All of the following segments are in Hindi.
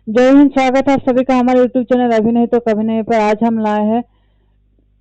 जय हिंद। स्वागत है आप सभी का हमारे यूट्यूब चैनल अभी नहीं तो कभी नहीं पर। आज हम लाए हैं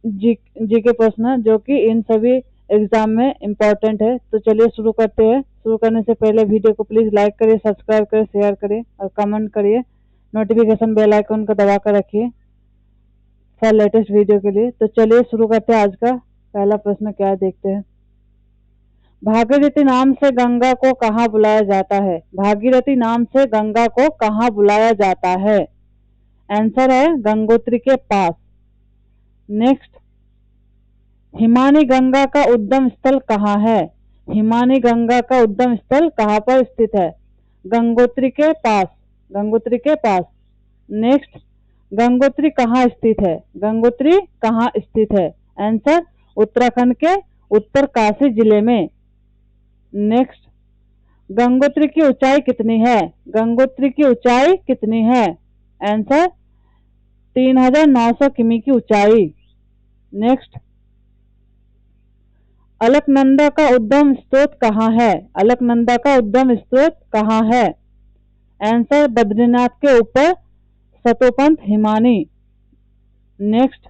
जी के प्रश्न जो कि इन सभी एग्जाम में इम्पोर्टेंट है। तो चलिए शुरू करते हैं। शुरू करने से पहले वीडियो को प्लीज लाइक करिए, सब्सक्राइब करिए, शेयर करिए और कमेंट करिए। नोटिफिकेशन बेल आइकन को दबा कर रखिए फॉर लेटेस्ट वीडियो के लिए। तो चलिए शुरू करते हैं। आज का पहला प्रश्न क्या है देखते हैं। भागीरथी नाम से गंगा को कहाँ बुलाया जाता है? भागीरथी नाम से गंगा को कहाँ बुलाया जाता है? आंसर है गंगोत्री के पास। नेक्स्ट, हिमानी गंगा का उद्गम स्थल कहाँ है? हिमानी गंगा का उद्गम स्थल कहाँ पर स्थित है? गंगोत्री के पास। गंगोत्री के पास। नेक्स्ट, गंगोत्री कहाँ स्थित है? गंगोत्री कहाँ स्थित है? आंसर उत्तराखंड के उत्तरकाशी जिले में। नेक्स्ट, गंगोत्री की ऊंचाई कितनी है? गंगोत्री की ऊंचाई कितनी है? आंसर 3900 किमी की ऊंचाई। नेक्स्ट, अलकनंदा का उद्गम स्रोत कहाँ है? अलकनंदा का उद्गम स्रोत कहाँ है? आंसर बद्रीनाथ के ऊपर सतोपंथ हिमानी। नेक्स्ट,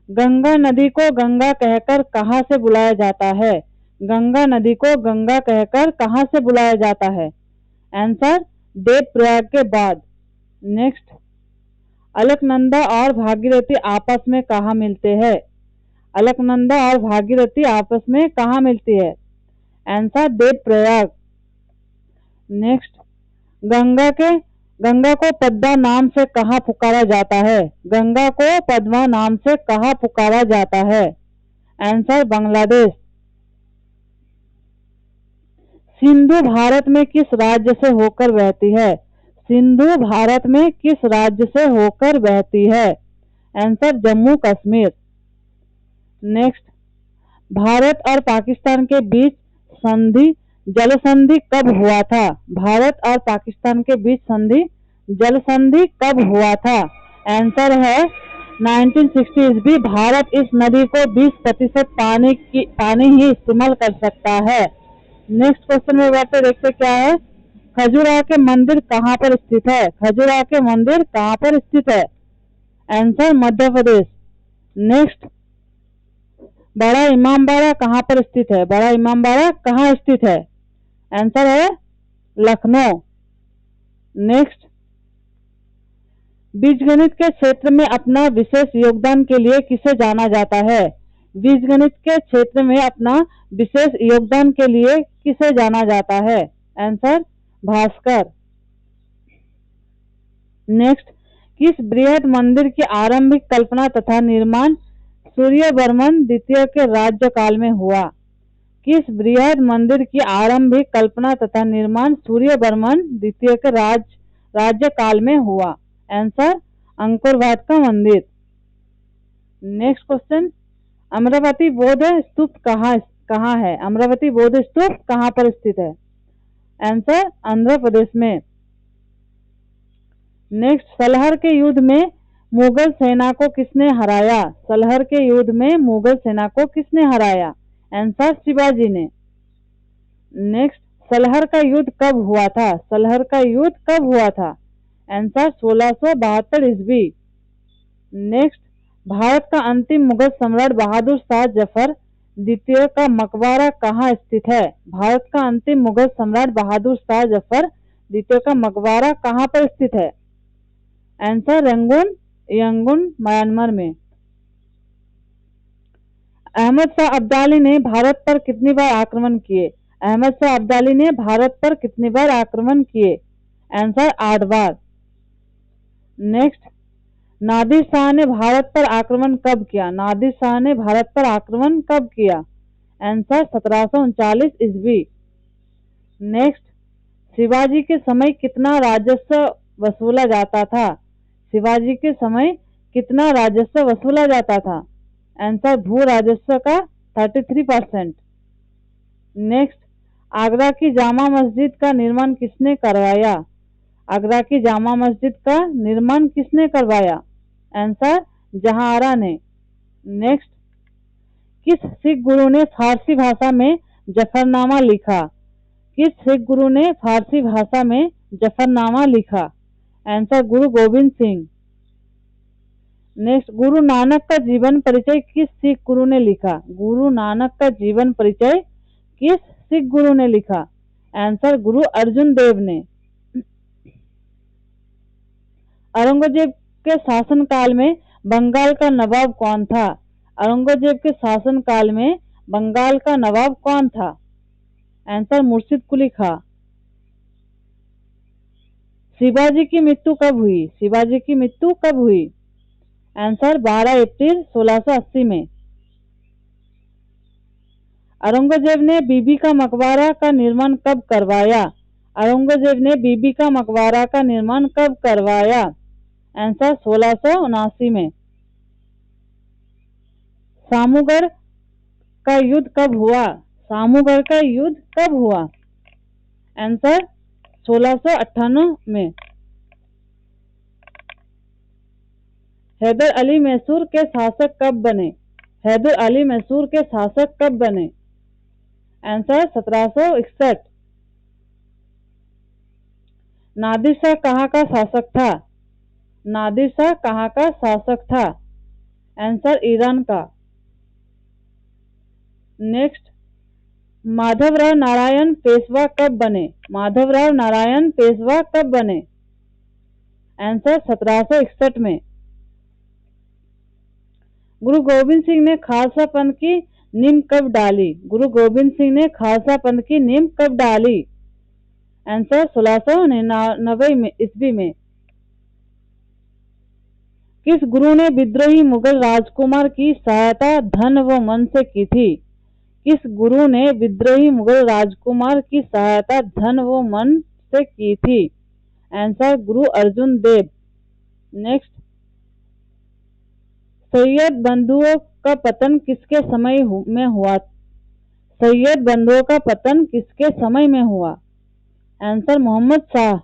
गंगा नदी को गंगा कहकर कहाँ से बुलाया जाता है? गंगा नदी को गंगा कहकर कहाँ से बुलाया जाता है? आंसर देवप्रयाग के बाद। नेक्स्ट, अलकनंदा और भागीरथी आपस में कहाँ मिलते हैं? अलकनंदा और भागीरथी आपस में कहाँ मिलती है? आंसर देवप्रयाग। नेक्स्ट, गंगा को पद्मा नाम से कहाँ पुकारा जाता है? गंगा को पद्मा नाम से कहाँ पुकारा जाता है? आंसर बांग्लादेश। सिंधु भारत में किस राज्य से होकर बहती है? सिंधु भारत में किस राज्य से होकर बहती है? आंसर जम्मू कश्मीर। नेक्स्ट, भारत और पाकिस्तान के बीच जल संधि कब हुआ था? भारत और पाकिस्तान के बीच जल संधि कब हुआ था? आंसर है 1960 ईस्वी। भारत इस नदी को 20% पानी ही इस्तेमाल कर सकता है। नेक्स्ट क्वेश्चन में बैठे देखते क्या है। खजुराहो के मंदिर कहाँ पर स्थित है? खजुराहो के मंदिर कहाँ पर स्थित है? आंसर मध्य प्रदेश। नेक्स्ट, बड़ा इमामबाड़ा कहाँ पर स्थित है? बड़ा इमामबाड़ा कहाँ स्थित है? आंसर है लखनऊ। नेक्स्ट, बीजगणित के क्षेत्र में अपना विशेष योगदान के लिए किसे जाना जाता है? बीजगणित के क्षेत्र में अपना विशेष योगदान के लिए किसे जाना जाता है? आंसर भास्कर। नेक्स्ट, किस बृहद मंदिर की आरंभिक कल्पना तथा निर्माण सूर्यवर्मन द्वितीय के राज्यकाल में हुआ? किस बृहद मंदिर की आरंभिक कल्पना तथा निर्माण सूर्यवर्मन द्वितीय के राज्यकाल में हुआ? आंसर अंकुर वाट का मंदिर। नेक्स्ट क्वेश्चन, अमरावती बौद्ध स्तूप कहाँ है? अमरावती बौद्ध स्तूप कहाँ पर स्थित है? आंसर आंध्र प्रदेश में। नेक्स्ट, सलहर के युद्ध में मुगल सेना को किसने हराया? सलहर के युद्ध में मुगल सेना को किसने हराया? आंसर शिवाजी ने। नेक्स्ट, सलहर का युद्ध कब हुआ था? सलहर का युद्ध कब हुआ था? आंसर 1672 ईस्वी। नेक्स्ट, भारत का अंतिम मुगल सम्राट बहादुर शाह जफर द्वितीय का मकबरा कहाँ स्थित है? भारत का अंतिम मुगल सम्राट बहादुर शाह जफर द्वितीय का मकबरा कहाँ पर स्थित है? आंसर यंगून म्यांमार में। अहमद शाह अब्दाली ने भारत पर कितनी बार आक्रमण किए? अहमद शाह अब्दाली ने भारत पर कितनी बार आक्रमण किए? आंसर 8 बार। नेक्स्ट, नादिर शाह ने भारत पर आक्रमण कब किया? नादिर शाह ने भारत पर आक्रमण कब किया? आंसर 1739 ईस्वी। नेक्स्ट, शिवाजी के समय कितना राजस्व वसूला जाता था? शिवाजी के समय कितना राजस्व वसूला जाता था? आंसर भू राजस्व का 33%। नेक्स्ट, आगरा की जामा मस्जिद का निर्माण किसने करवाया? आगरा की जामा मस्जिद का निर्माण किसने करवाया? आंसर जहांआरा ने। नेक्स्ट, किस सिख गुरु ने फारसी भाषा में जफरनामा लिखा? किस सिख गुरु ने फारसी भाषा में जफरनामा लिखा? आंसर गुरु गोविंद सिंह। नेक्स्ट, गुरु नानक का जीवन परिचय किस सिख गुरु ने लिखा? गुरु नानक का जीवन परिचय किस सिख गुरु ने लिखा? आंसर गुरु अर्जुन देव ने। औरंगजेब के शासनकाल में बंगाल का नवाब कौन था? औरंगजेब के शासनकाल में बंगाल का नवाब कौन था? आंसर मुर्शिद कुली खां। शिवाजी की मृत्यु कब हुई? शिवाजी की मृत्यु कब हुई? आंसर 12 अप्रैल 1680 में। औरंगजेब ने बीबी का मकबरा का निर्माण कब करवाया? औरंगजेब ने बीबी का मकबरा का निर्माण कब करवाया? आंसर 1679 में। सामूगढ़ का युद्ध कब हुआ? सामूगढ़ का युद्ध कब हुआ? आंसर 1698 में। हैदर अली मैसूर के शासक कब बने? हैदर अली मैसूर के शासक कब बने? आंसर 1761। नादिर शाह कहाँ का शासक था? नादिर शाह कहाँ का शासक था? आंसर ईरान का। नेक्स्ट, माधवराव नारायण पेशवा कब बने? माधवराव नारायण पेशवा कब बने? आंसर 1761 में। गुरु गोविंद सिंह ने खालसा पंथ की नींव कब डाली? गुरु गोविंद सिंह ने खालसा पंथ की नींव कब डाली? आंसर 1699 ईस्वी में। किस गुरु ने विद्रोही मुगल राजकुमार की सहायता धन व मन से की थी? किस गुरु ने विद्रोही मुगल राजकुमार की सहायता धन व मन से की थी? आंसर गुरु अर्जुन देव। नेक्स्ट, सैयद बंधुओं का पतन किसके समय में हुआ? सैयद बंधुओं का पतन किसके समय में हुआ? आंसर मोहम्मद शाह।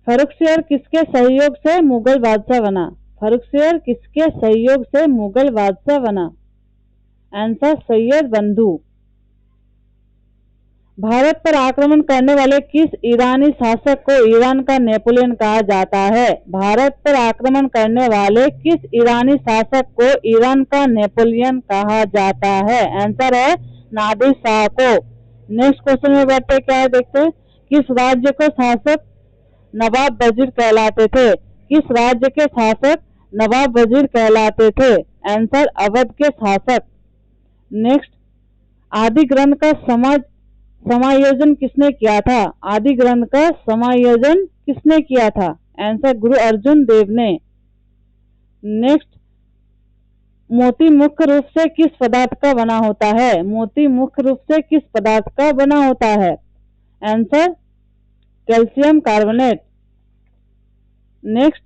फर्रुखसियर किसके सहयोग से मुगल बादशाह बना? फर्रुखसियर किसके सहयोग से मुगल बादशाह बना? आंसर सैयद बंधु। भारत पर आक्रमण करने वाले किस ईरानी शासक को ईरान का नेपोलियन कहा जाता है? भारत पर आक्रमण करने वाले किस ईरानी शासक को ईरान का नेपोलियन कहा जाता है? आंसर है नादिर शाह को। नेक्स्ट क्वेश्चन में बढ़ते क्या है देखते हैं। किस राज्य को शासक नवाब वजीर कहलाते थे? किस राज्य के शासक नवाब वजीर कहलाते थे? आंसर अवध के शासक। नेक्स्ट, आदि ग्रंथ का समायोजन किसने किया था? आदि ग्रंथ का समायोजन किसने किया था? आंसर गुरु अर्जुन देव ने। नेक्स्ट, मोती मुख्य रूप से किस पदार्थ का बना होता है? मोती मुख्य रूप से किस पदार्थ का बना होता है? Answer calcium carbonate. नेक्स्ट,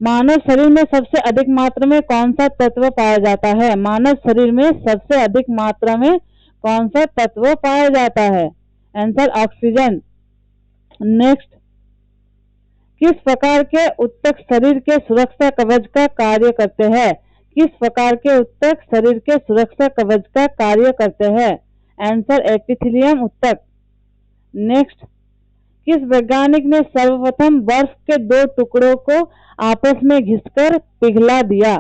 मानव शरीर में सबसे अधिक मात्रा में कौन सा तत्व पाया जाता है? मानव शरीर में सबसे अधिक मात्रा में कौन सा तत्व पाया जाता है? Answer oxygen. नेक्स्ट, किस प्रकार के उत्तक शरीर के सुरक्षा कवच का कार्य करते हैं? किस प्रकार के उत्तक शरीर के सुरक्षा कवच का कार्य करते हैं? आंसर एपिथेलियम उत्तक। नेक्स्ट, किस वैज्ञानिक ने सर्वप्रथम बर्फ के दो टुकड़ों को आपस में घिसकर पिघला दिया?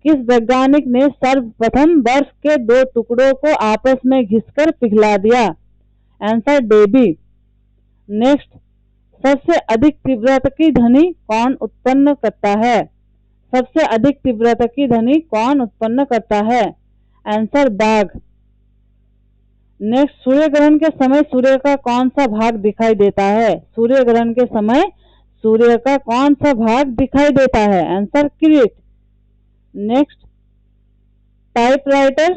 किस वैज्ञानिक ने सर्वप्रथम बर्फ के दो टुकड़ों को आपस में घिसकर पिघला दिया? Answer Debbie. नेक्स्ट, सबसे अधिक तीव्रता की ध्वनि कौन उत्पन्न करता है? सबसे अधिक तीव्रता की ध्वनि कौन उत्पन्न करता है? आंसर बाघ। नेक्स्ट, सूर्य ग्रहण के समय सूर्य का कौन सा भाग दिखाई देता है? सूर्य ग्रहण के समय सूर्य का कौन सा भाग दिखाई देता है? आंसर किरीट। नेक्स्ट, टाइपराइटर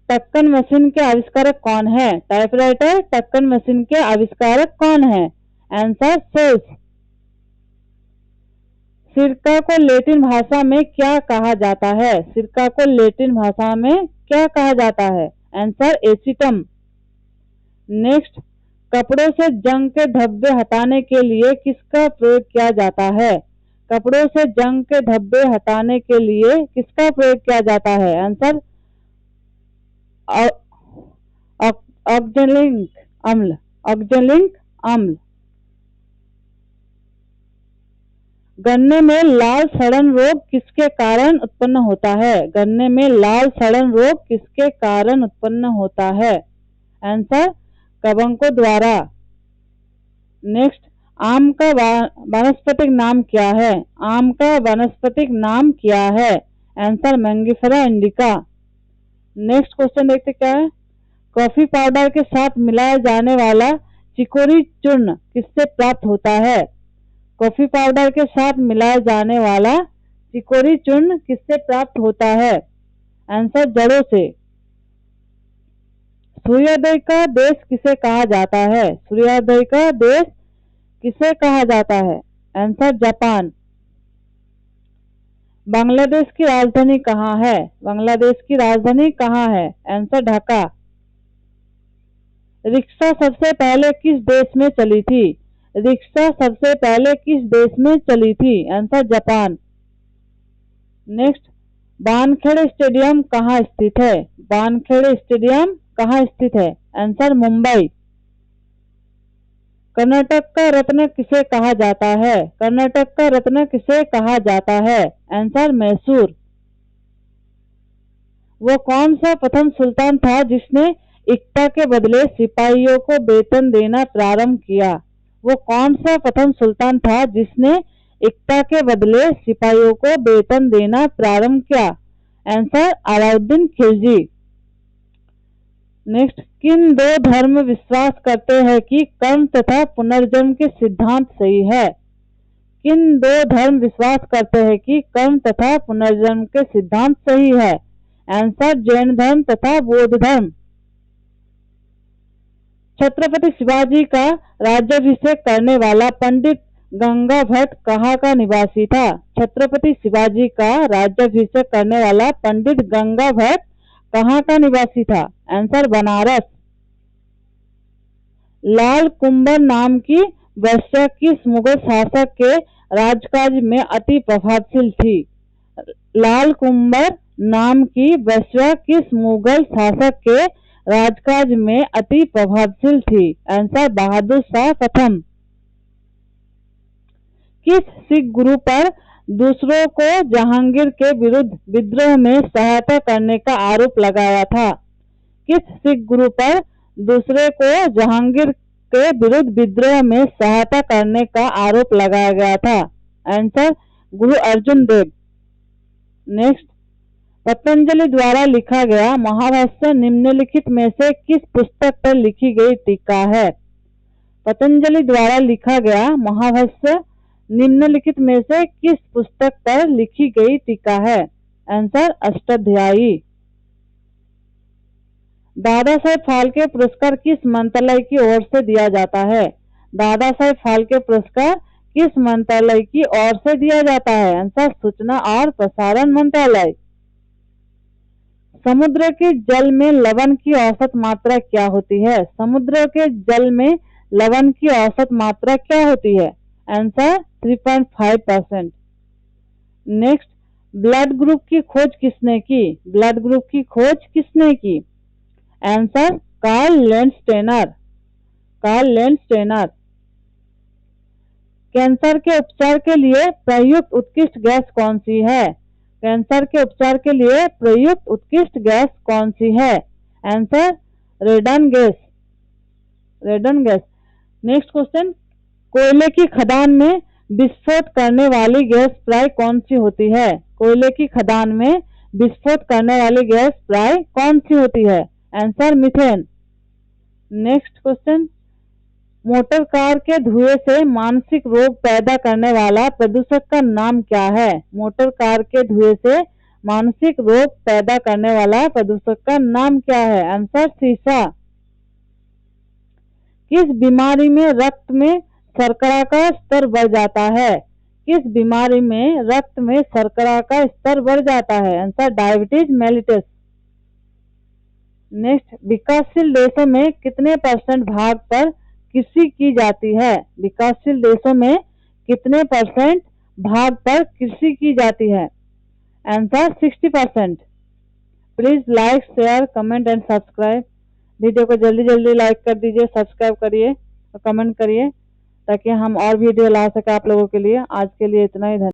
टक्कन मशीन के आविष्कारक कौन है? टाइपराइटर टक्कन मशीन के आविष्कारक कौन है? Answer Celsius. सिरका को लैटिन भाषा में क्या कहा जाता है? सिरका को लैटिन भाषा में क्या कहा जाता है? आंसर एसिटम। नेक्स्ट, कपड़ों से जंग के धब्बे हटाने के लिए किसका प्रयोग किया जाता है? कपड़ों से जंग के धब्बे हटाने के लिए किसका प्रयोग किया जाता है? आंसर ऑक्जेलिक अम्ल। ऑक्जेलिक अम्ल। गन्ने में लाल सड़न रोग किसके कारण उत्पन्न होता है? गन्ने में लाल सड़न रोग किसके कारण उत्पन्न होता है? आंसर कवकों द्वारा। नेक्स्ट, आम का वानस्पतिक नाम क्या है? आम का वानस्पतिक नाम क्या है? Answer Mangifera indica. Next question देखते क्या है। कॉफी पाउडर के साथ मिलाया जाने वाला चिकोरी चूर्ण किससे प्राप्त होता है? कॉफी पाउडर के साथ मिलाया जाने वाला चिकोरी चूर्ण किससे प्राप्त होता है? आंसर जड़ों से। सूर्योदय का देश किसे कहा जाता है? सूर्योदय का देश किसे कहा जाता है? Answer Japan. बांग्लादेश की राजधानी कहाँ है? बांग्लादेश की राजधानी कहाँ है? आंसर ढाका। रिक्शा सबसे पहले किस देश में चली थी? रिक्शा सबसे पहले किस देश में चली थी? Answer Japan. Next, Wankhede stadium कहाँ स्थित है? वानखेड़े स्टेडियम कहाँ स्थित है? आंसर मुंबई। कर्नाटक का रत्न किसे कहा जाता है? कर्नाटक का रत्न किसे कहा जाता है? आंसर मैसूर। वो कौन सा प्रथम सुल्तान था जिसने इक्ता के बदले सिपाहियों को वेतन देना प्रारंभ किया? वो कौन सा प्रथम सुल्तान था जिसने इक्ता के बदले सिपाहियों को वेतन देना प्रारंभ किया? आंसर अलाउद्दीन खिलजी। नेक्स्ट, किन दो धर्म विश्वास करते हैं कि कर्म तथा पुनर्जन्म के सिद्धांत सही है? किन दो धर्म विश्वास करते हैं कि कर्म तथा पुनर्जन्म के सिद्धांत सही है? आंसर जैन धर्म तथा बौद्ध धर्म। छत्रपति शिवाजी का राज्याभिषेक करने वाला पंडित गंगा भट्ट कहाँ का निवासी था? छत्रपति शिवाजी का राज्याभिषेक करने वाला पंडित गंगा भट्ट कहाँ का निवासी था? आंसर बनारस। लाल कुंभर नाम की वैश्या किस मुगल शासक के राजकाज में अति प्रभावशील थी? लाल कुंभर नाम की वैश्या किस मुगल शासक के राजकाज में अति प्रभावशील थी? आंसर बहादुर शाह प्रथम। किस सिख गुरु पर दूसरों को जहांगीर के विरुद्ध विद्रोह में सहायता करने का आरोप लगाया था? किस सिख गुरु पर दूसरे को जहांगीर के विरुद्ध विद्रोह में सहायता करने का आरोप लगाया गया था? आंसर गुरु अर्जुन देव। नेक्स्ट, पतंजलि द्वारा लिखा गया महाभाष्य निम्नलिखित में से किस पुस्तक पर लिखी गई टीका है? पतंजलि द्वारा लिखा गया महाभाष्य निम्नलिखित में से किस पुस्तक पर लिखी गई टीका है? आंसर अष्टाध्यायी। दादा साहेब फाल्के पुरस्कार किस मंत्रालय की ओर से दिया जाता है? दादा साहेब फाल्के पुरस्कार किस मंत्रालय की ओर से दिया जाता है? आंसर सूचना और प्रसारण मंत्रालय। समुद्र के जल में लवण की औसत मात्रा क्या होती है? समुद्र के जल में लवण की औसत मात्रा क्या होती है? आंसर 3.5%। नेक्स्ट, ब्लड ग्रुप की खोज किसने की? ब्लड ग्रुप की खोज किसने की? Answer Karl Landsteiner. Karl Landsteiner. Cancer के उपचार के लिए प्रयुक्त उत्कृष्ट गैस कौन सी है? कैंसर के उपचार के लिए प्रयुक्त उत्कृष्ट गैस कौन सी है? Answer रेडन gas. रेडन gas. Next question, कोयले की खदान में विस्फोट करने वाली गैस प्राय कौन सी होती है? कोयले की खदान में विस्फोट करने वाली गैस प्राय कौन सी होती है? Answer methane. Next question, motor car के धुएं से मानसिक रोग पैदा करने वाला प्रदूषक का नाम क्या है? मोटर कार के धुएं से मानसिक रोग पैदा करने वाला प्रदूषक का नाम क्या है? आंसर शीशा। किस बीमारी में रक्त में शर्करा का स्तर बढ़ जाता है? किस बीमारी में रक्त में शर्करा का स्तर बढ़ जाता है? Answer diabetes mellitus. नेक्स्ट, विकासशील देशों में कितने % भाग पर कृषि की जाती है? विकासशील देशों में कितने % भाग पर कृषि की जाती है? Answer 60%। Please like, share, comment and subscribe. Video को जल्दी जल्दी लाइक कर दीजिए, सब्सक्राइब करिए और कमेंट करिए ताकि हम और वीडियो ला सकें आप लोगों के लिए। आज के लिए इतना ही। धन्यवाद।